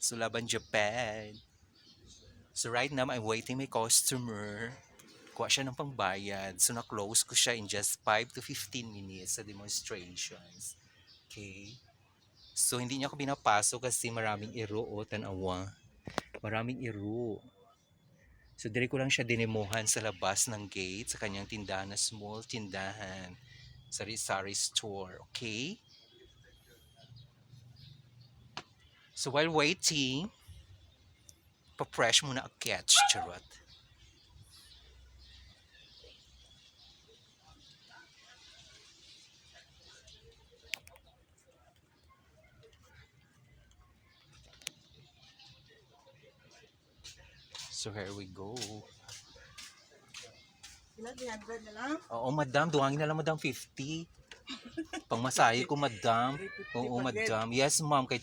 So, laban Japan. So, right now, I'm waiting my customer. Kuha siya ng pangbayad. So, na-close ko siya in just 5 to 15 minutes sa demonstrations. Okay? So, hindi niya ako pinapasok kasi maraming iro o tanawa. Maraming iro. So, dire ko lang siya dinemohan sa labas ng gate sa kanyang tindahan na small tindahan. Sari-sari store. Okay? So, while waiting, pa-fresh muna ang catch. Charot. So, here we go. Ilan 300 na lang? Oo, madam. Duwangin na lang, madam. 50. Pangmasahe ko, madam. Oo, madam. Yes, ma'am. Kay